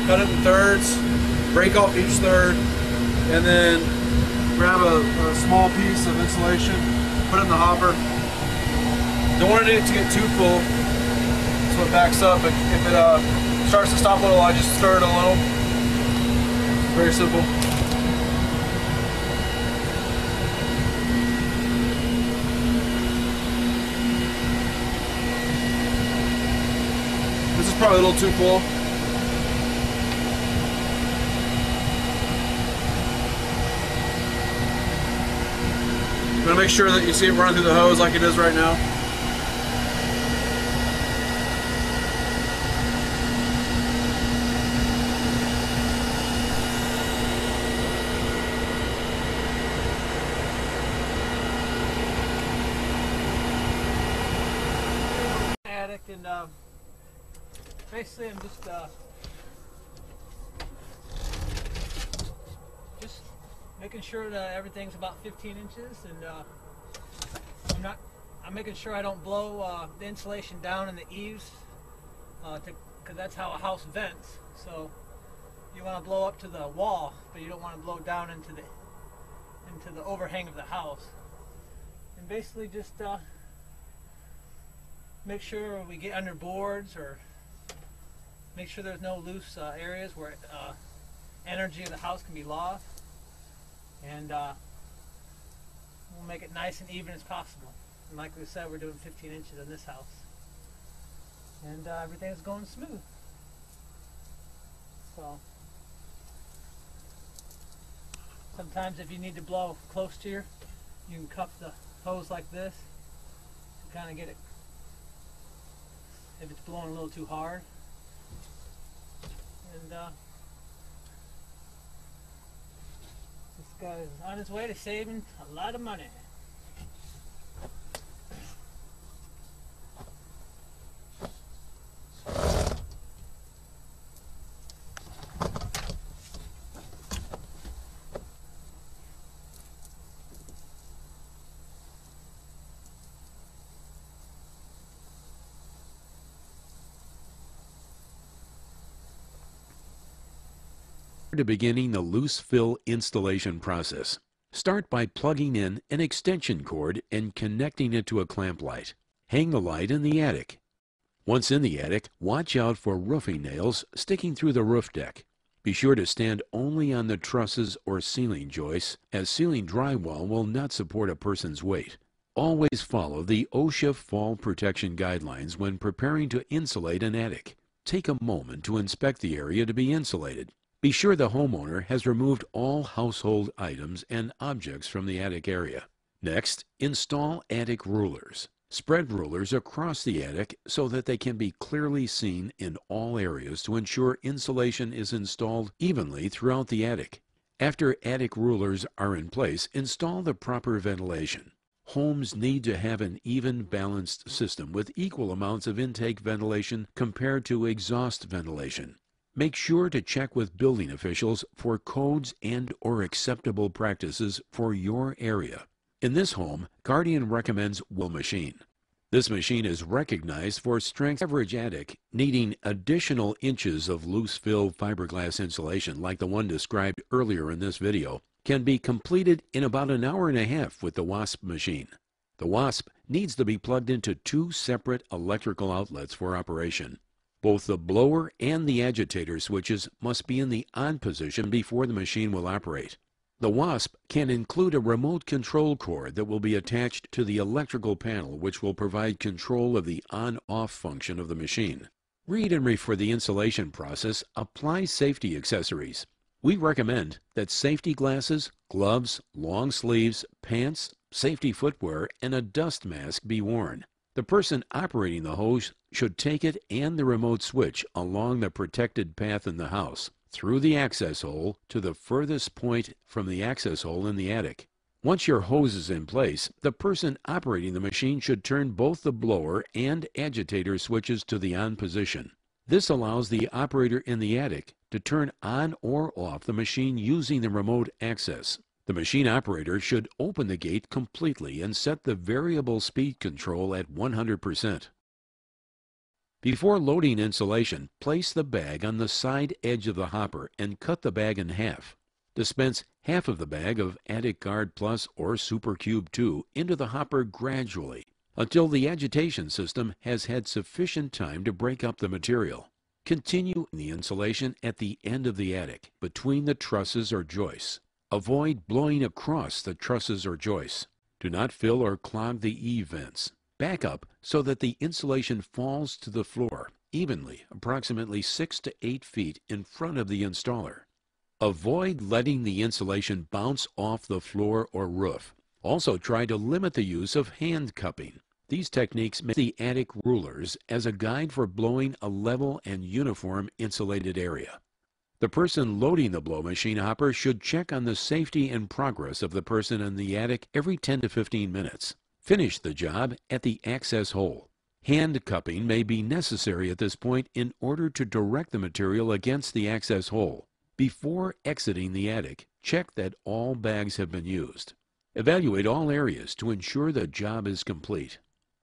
cut it in thirds, break off each third, and then grab a small piece of insulation, put it in the hopper. Don't want it to get too full, so it backs up. But if it starts to stop a little, I just stir it a little. Very simple. This is probably a little too full. I'm gonna make sure that you see it running through the hose like it is right now. Attic, and basically I'm just making sure that everything's about 15 inches, and I'm making sure I don't blow the insulation down in the eaves, because that's how a house vents. So you want to blow up to the wall, but you don't want to blow down into the overhang of the house. And basically just make sure we get under boards, or make sure there's no loose areas where energy of the house can be lost, and we'll make it nice and even as possible. And like we said, we're doing 15 inches in this house, and everything's going smooth. So sometimes if you need to blow close to you can cup the hose like this to kind of get it if it's blowing a little too hard. And this guy is on his way to saving a lot of money. To beginning the loose fill installation process. Start by plugging in an extension cord and connecting it to a clamp light. Hang the light in the attic. Once in the attic, watch out for roofing nails sticking through the roof deck. Be sure to stand only on the trusses or ceiling joists, as ceiling drywall will not support a person's weight. Always follow the OSHA fall protection guidelines when preparing to insulate an attic. Take a moment to inspect the area to be insulated. Be sure the homeowner has removed all household items and objects from the attic area. Next, install attic rulers. Spread rulers across the attic so that they can be clearly seen in all areas to ensure insulation is installed evenly throughout the attic. After attic rulers are in place, install the proper ventilation. Homes need to have an even, balanced system with equal amounts of intake ventilation compared to exhaust ventilation. Make sure to check with building officials for codes and/or acceptable practices for your area. In this home, Guardian recommends Will Machine. This machine is recognized for strength. Average attic needing additional inches of loose fill fiberglass insulation like the one described earlier in this video can be completed in about an hour and a half with the Wasp machine. The Wasp needs to be plugged into two separate electrical outlets for operation. Both the blower and the agitator switches must be in the on position before the machine will operate. The Wasp can include a remote control cord that will be attached to the electrical panel, which will provide control of the on-off function of the machine. Read and refer the installation process. Apply safety accessories. We recommend that safety glasses, gloves, long sleeves, pants, safety footwear, and a dust mask be worn. The person operating the hose should take it and the remote switch along the protected path in the house, through the access hole to the furthest point from the access hole in the attic. Once your hose is in place, the person operating the machine should turn both the blower and agitator switches to the on position. This allows the operator in the attic to turn on or off the machine using the remote access. The machine operator should open the gate completely and set the variable speed control at 100%. Before loading insulation, place the bag on the side edge of the hopper and cut the bag in half. Dispense half of the bag of Attic Guard Plus or Super Cube 2 into the hopper gradually until the agitation system has had sufficient time to break up the material. Continue the insulation at the end of the attic, between the trusses or joists. Avoid blowing across the trusses or joists. Do not fill or clog the eave vents. Back up so that the insulation falls to the floor evenly, approximately 6 to 8 feet in front of the installer. Avoid letting the insulation bounce off the floor or roof. Also try to limit the use of hand cupping. These techniques make the attic rulers as a guide for blowing a level and uniform insulated area. The person loading the blow machine hopper should check on the safety and progress of the person in the attic every 10 to 15 minutes. Finish the job at the access hole. Hand cupping may be necessary at this point in order to direct the material against the access hole. Before exiting the attic, check that all bags have been used. Evaluate all areas to ensure the job is complete.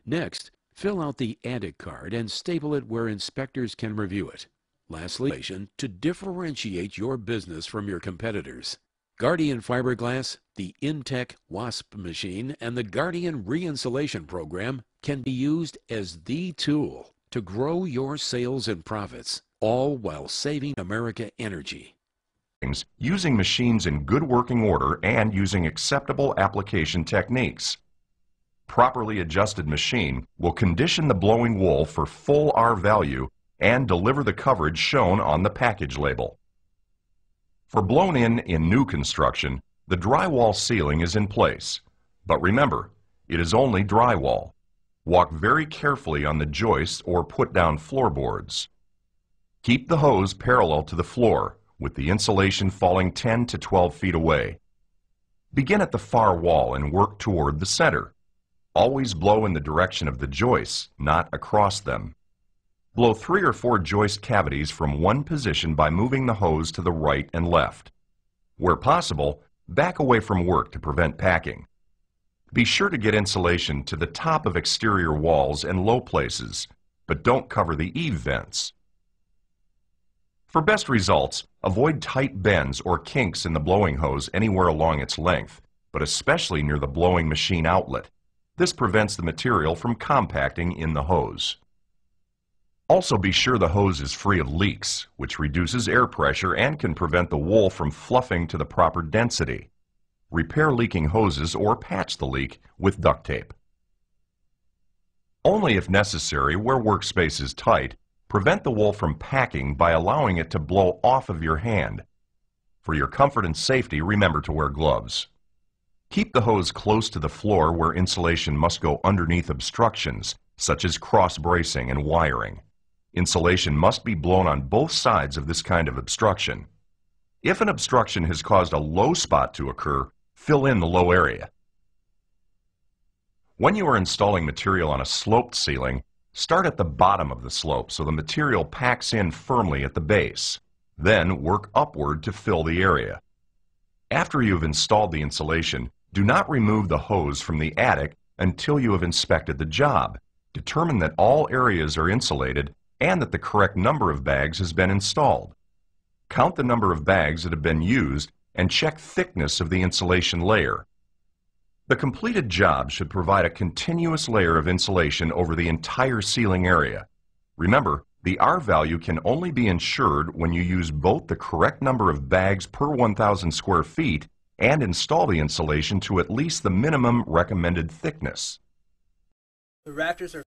Next, fill out the attic card and staple it where inspectors can review it. Lastly, to differentiate your business from your competitors. Guardian Fiberglass, the Intech Wasp machine, and the Guardian Re-Insulation Program can be used as the tool to grow your sales and profits, all while saving America energy. Using machines in good working order and using acceptable application techniques. Properly adjusted machine will condition the blowing wool for full R value and deliver the coverage shown on the package label. For blown-in new construction, the drywall ceiling is in place. But remember, it is only drywall. Walk very carefully on the joists or put down floorboards. Keep the hose parallel to the floor, with the insulation falling 10 to 12 feet away. Begin at the far wall and work toward the center. Always blow in the direction of the joists, not across them. Blow 3 or 4 joist cavities from one position by moving the hose to the right and left. Where possible, back away from work to prevent packing. Be sure to get insulation to the top of exterior walls and low places, but don't cover the eave vents. For best results, avoid tight bends or kinks in the blowing hose anywhere along its length, but especially near the blowing machine outlet. This prevents the material from compacting in the hose. Also be sure the hose is free of leaks, which reduces air pressure and can prevent the wool from fluffing to the proper density. Repair leaking hoses or patch the leak with duct tape. Only if necessary, where workspace is tight, prevent the wool from packing by allowing it to blow off of your hand. For your comfort and safety, remember to wear gloves. Keep the hose close to the floor where insulation must go underneath obstructions, such as cross bracing and wiring. Insulation must be blown on both sides of this kind of obstruction. If an obstruction has caused a low spot to occur, fill in the low area. When you are installing material on a sloped ceiling, start at the bottom of the slope so the material packs in firmly at the base. Then work upward to fill the area. After you have installed the insulation, do not remove the hose from the attic until you have inspected the job. Determine that all areas are insulated and that the correct number of bags has been installed. Count the number of bags that have been used and check thickness of the insulation layer. The completed job should provide a continuous layer of insulation over the entire ceiling area. Remember, the R value can only be ensured when you use both the correct number of bags per 1,000 square feet and install the insulation to at least the minimum recommended thickness. The rafters are